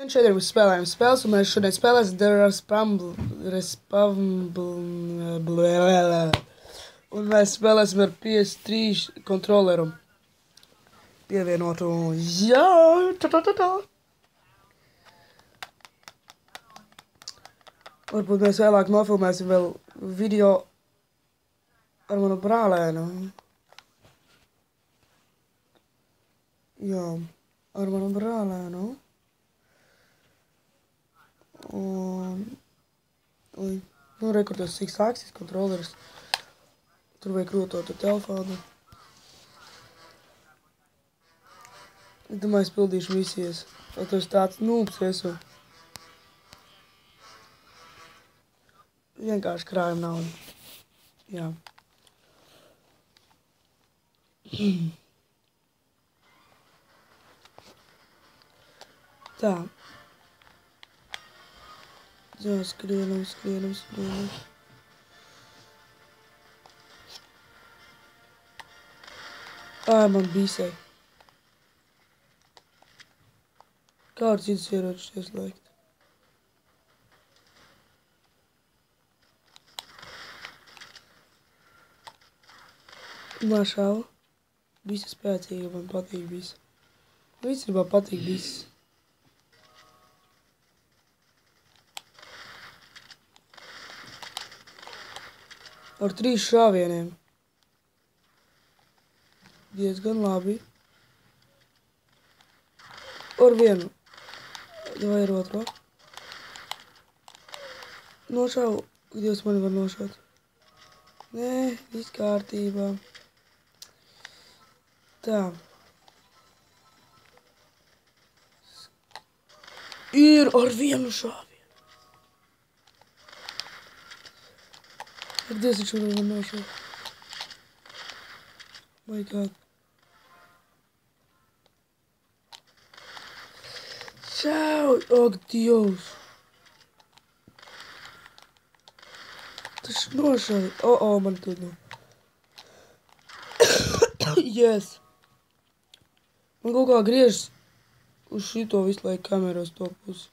Šodien mēs spēlējam spēles, un mēs šodien spēlēsim un mēs spēlēsim ar PS3 kontroleru pievienotu. Jā, Varbūt mēs vēlāk nofilmēsim vēl video ar manu brālēnu. Jā, ar manu brālēnu. Nu, rekordos cik sāksies kontroleris. Tur vajag rotot ar telefonu. Es domāju, es pildīšu visies. Vai tu esi tāds nūbs esmu? Vienkārši krājam naudu. Jā. Tā. Jā, skrienam. Man bīsē. Kāds citas ieročus ieslēgt? Mašāva. Visa spēcīga, man patīk visa. Visībā patīk viss. Ar 3 šāvieniem. Diezgan labi. Ar vienu. Vai ar otro. Nošāvu. Dievs mani var nošaut. Nē, viss kārtībā. Tā. Ir ar vienu šāvienu. Ak, Dievs, viņš var nošaut. My God. Čau! Ak, Dievs! Tas nošauj. Man tur nav. Yes! Man kaut kā griežas uz šito visu laiku kameru uz to pusi.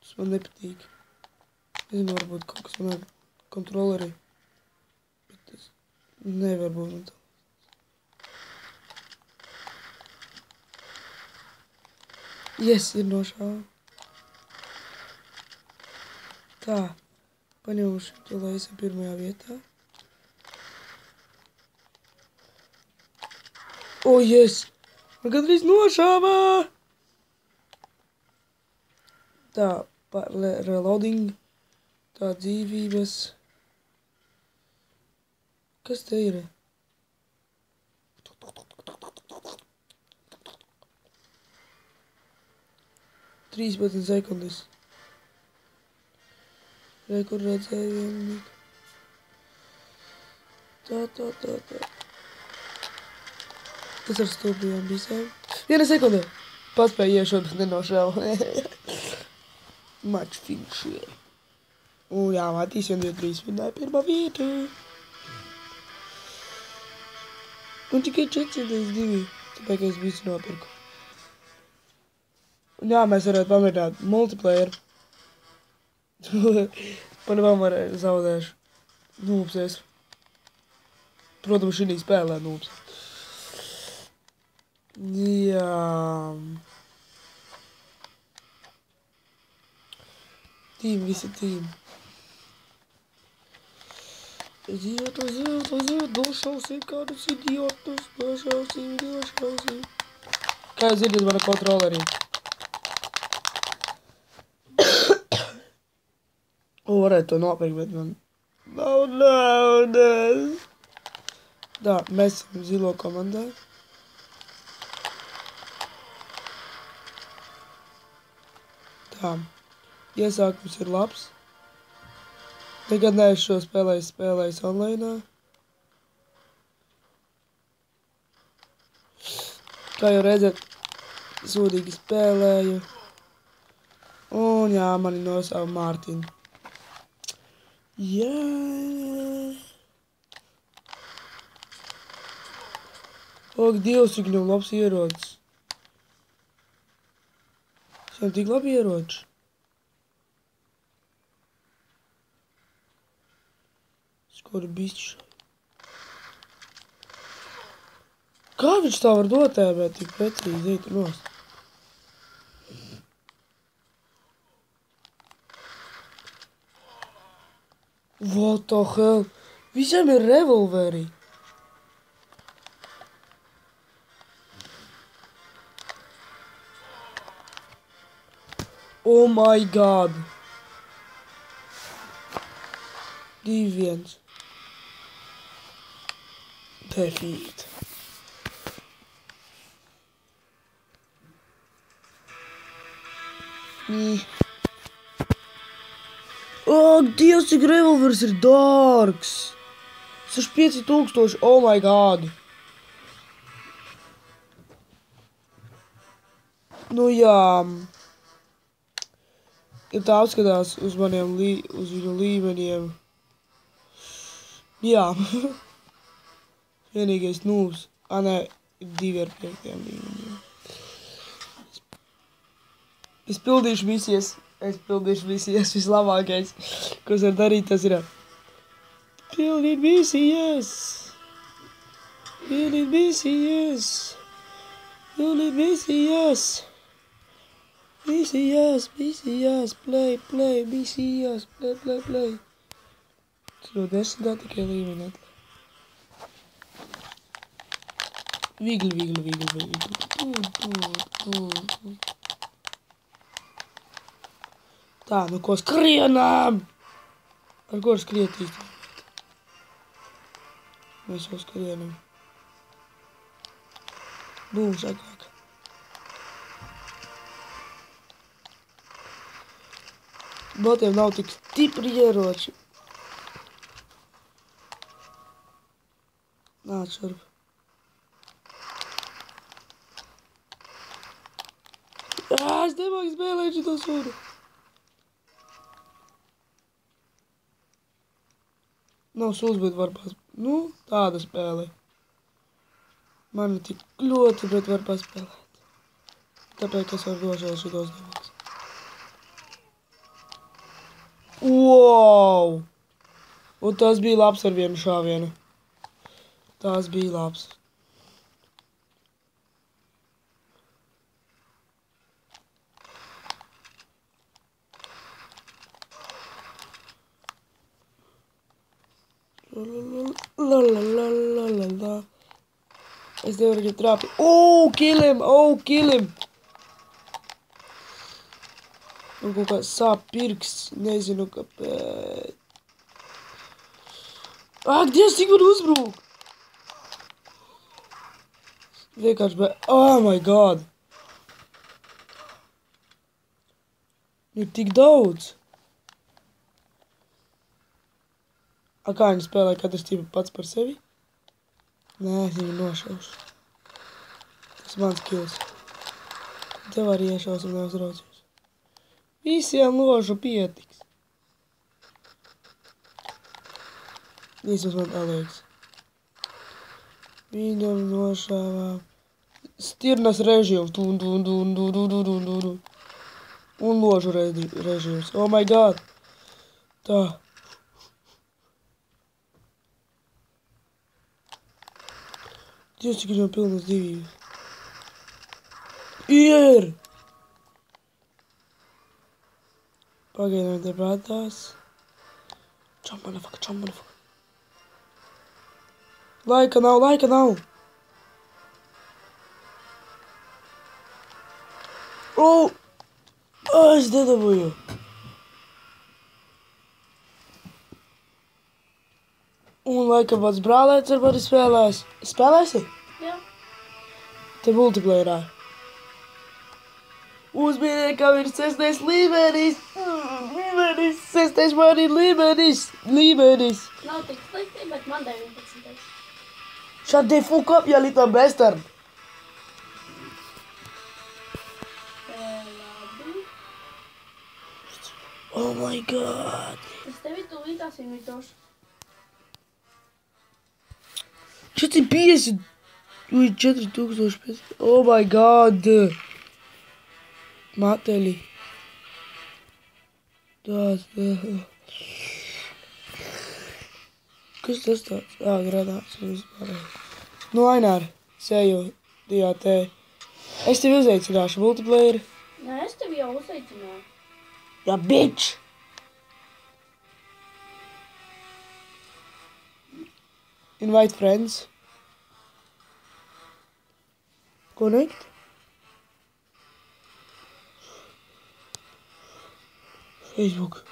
Tas man nepatīk. Nezinu, varbūt kaut kas man ar kontroleri. Bet tas nevar būt man tā. Yes, ir nošāva. Tā. Paņemšu to, lai esam pirmajā vietā. Yes! Man gandrīz nošāvā! Tā, reloading. Tā, dzīvības. Kas te ir? Trīs 13 sekundes. Kur redzēju vienu. Tā. Tas ar stūpījām visiem. 1 sekunde. Paspēju iešot, bet nenošāvu. Match finish. Jā, Matīs 1, 2, 3 vinnēja pirmā vietu. Un tikai 4-2. Tāpēc, ka es visu nopirku. Un jā, mēs varētu pamēģināt multiplayer. Panamām varēja zaudēšu. Nūps es. Protams, šī spēlē nūps. Jā. Visi tīm. Aiziet, došausim kādus idiotus. Došausim. Kā jūs dzirdat mana kontrolerī? Varētu to nopirkt, bet man nav naudas. Tā, mēs esam zilo komandā. Tā, iesākums ir labs. Nekad neesmu šo spēlējis online. Kā jau redzat, sūdīgi spēlēju. Un jā, mani nosauca Mārtiņu. Jā. Ak, Dievs, cik nav labs ierocis. Šiem tik labi ieroči. Skori bišķi. Kā viņš tā var dotēmēt tik precīzi īt nost? What the hell? Visiem ir revolveri. Oh my god. 2-1. Defeat. Ak, Dievs, cik revolvers ir dārgs. 65,000, oh my god. Nu jā. Ja tā apskatās uz maniem uz viņu līmeniem. Jā. Vienīgais nūs. Nē, ir 2 ar 5 līmeniem. Es pildīšu misijas. Vislabākais, ko es varu darīt, tas ir pildīt misijas. Misijas, play, misijas, play. Tas no 10 tikai līmeni atliek. Vigli. Tā, nu ko skrienām? Ar ko skriet īsti? Mēs jau skrienam. Būs agrāk. Botiem nav tik stipri ieroči. Nāc šurp. Es nemāku spēlēt šito sūdu. Nav sūds, bet var paspēlēt. Nu, tāda spēle. Man ir tik ļoti, bet var paspēlēt. Tāpēc es varu došos šitos devās. Wow! Un tas bija labs ar vienu šāvienu. Tas bija labs. La. Es nevaru viņu trāpīt. Oh, kill him! Man kaut kā sāp pirksts, nezinu kāpēc. Ak, Dievs, cik man uzbrūk! Vienkārši oh my god! Ir tik daudz! A kā viņi spēlē katrs tīpa pats par sevi? Nē, es viņu nošaušu. Tas mans kills. Tev arī iešaus un neuzraucījos. Visiem ložu pietiks. Vismaz man tā liekas. Viņam nošāvām. Stirnas režīms. Un ložu režīms. Oh my god. Tā. Dievs, cik viņam pilnas dzīvības. Ir! Pagaidām te prātās. Čom, motherfucker. Laika nav. Oh! Es nedabūju. Un laikam pats brālēts ar mani spēlēs. Spēlēsi? Jā. Te multiplayerā. Uzminiekam ir 6. līmenis. 6. man ir līmenis. Nav tik slikti, bet man 19. Shut the fuck up, you little bastard. Labi. Oh my god. Es tevi tūlītās invitošu. 450. Ui, 4000. Oh my god. Mateļi. Tas. Kas tas tāds? Granāts un vispārējais. Nu, Ainār, seju, dijā te. Es tevi uzaicināšu multiplayer. Nē, es tevi jau uzaicināju. Jā, bitch! Invite friends. Connect. Facebook.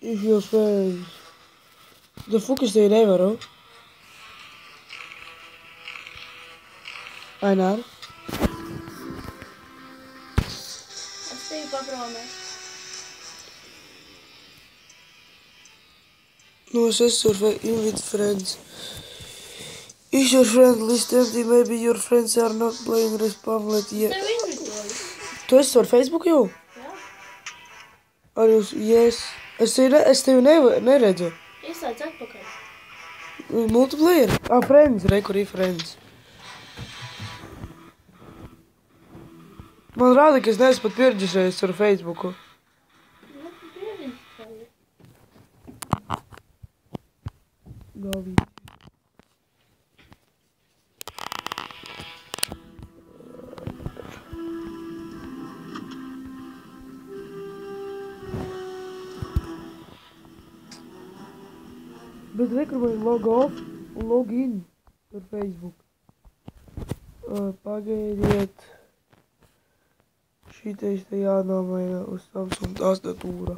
If your friends. The fuck is tev nevaru? Ainār. Es tevi papromēšu. No, es esmu invite friends. Is your friend list empty? Maybe your friends are not playing this pamphlet yet. Tevi invitoju. Tu esi ar Facebook jau? Jā. Ar jūs, yes. Es tevi neredzu. Ieslēdz atpakaļ. Multiplayer? Friends, kur ir friends. Man rāda, ka es neesmu pat pierģisējies ar Facebooku. Nu, pierinstēju. Galīgi. Bet rekur man log off un log in ar Facebook. Pagaidiet. Šitais te jānomaina uz Samsung tastatūra.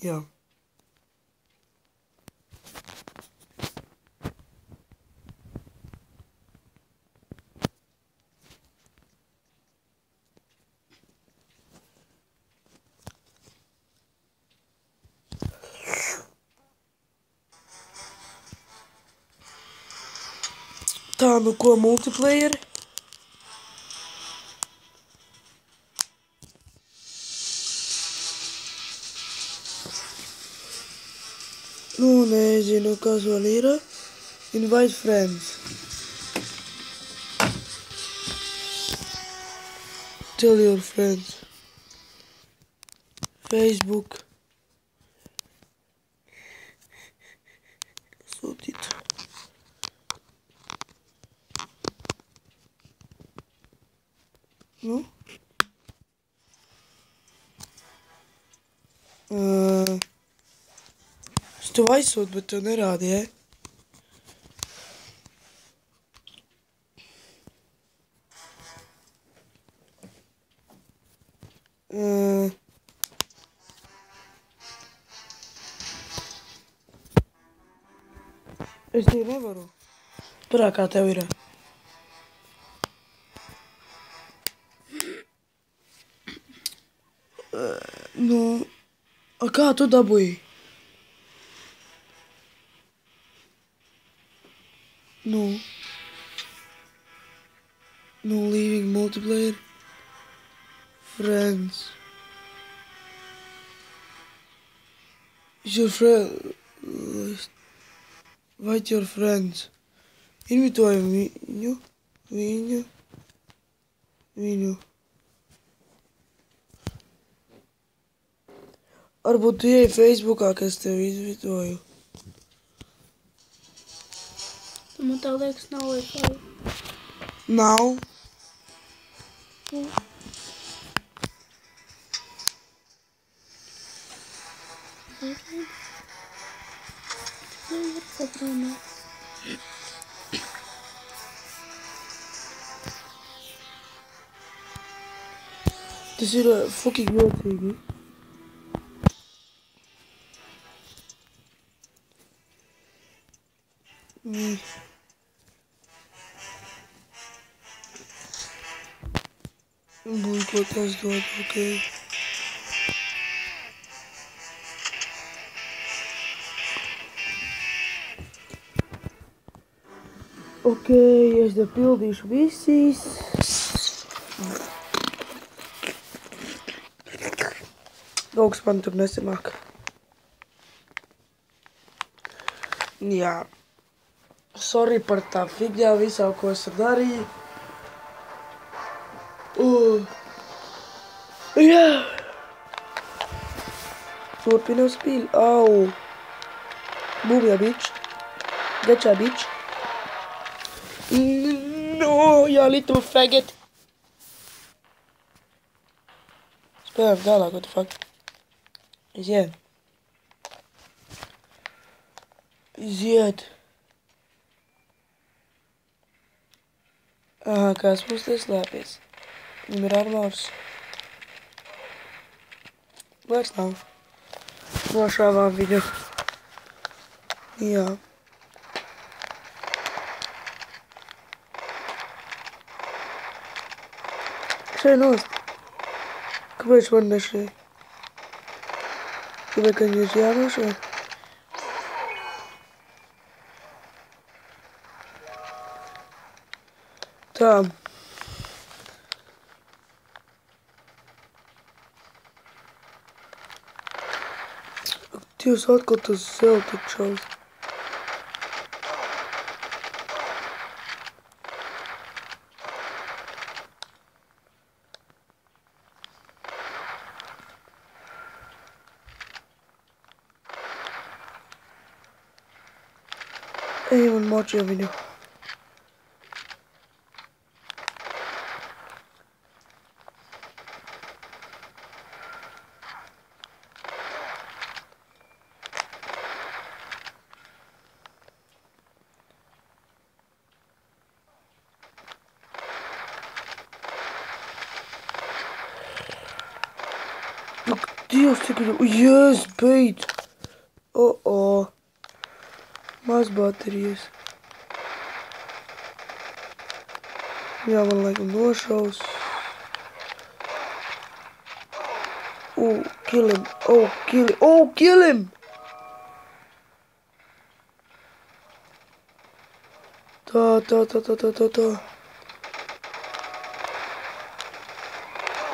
Jā. Tā, nu ko, multiplayer? Nu, nezinu, kas vēl ir. Invite friends. Tell your friends. Facebook. Sūtīt. Nu? Es tev aizsūtu, bet tev nerādīja. Es tev nevaru. Turā kā tev ir. Nu, kā tu dabūji? Nu, leaving multiplayer. Friends. Is your friend list? Invite your friends. Invitoju viņu. Varbūt tu ieej Facebookā, kas tev invitoju. Man tā liekas nav Wi-Fi. Nav. Tas ir fucking jocīgi. Būs ko tas dod, ok. Ok, es te pildīšu visīs. Kaut kas man tur nesanāk. Jā. Sorry par tā figļā visā, ko es darīju. Jā. Turpinām spīli. Au. Move ya, bitch. Get ya, bitch. No, you little faggot. Spēlējam tālāk, what the fuck. Iziet. Iziet. Aha, kāds mums te slēpies. Viņam ir armors. Vairs nav. Nošāvām viņu. Jā. Šeit nost. Kāpēc man nešai? Kāpēc, ka viņš ir jānošai? Tā. Dievs, atkal tas zelta čals. Ej, man močīja viņu. Dievs, cik ir... Jēs, beidz! Maz baterijas. Jā, man laikam nošaus. Kill him. Kill him! Tā.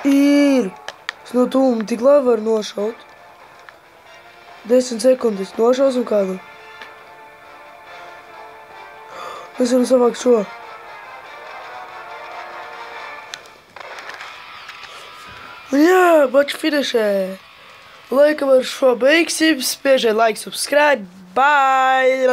Ir! Es no tūma tik labi varu nošaut. 10 sekundes. Nošaus un kādu. Mēs varam savākt šo. Jā, baču finišē. Laikam ar šo beigsim. Spiežiet like, subscribe. Bye!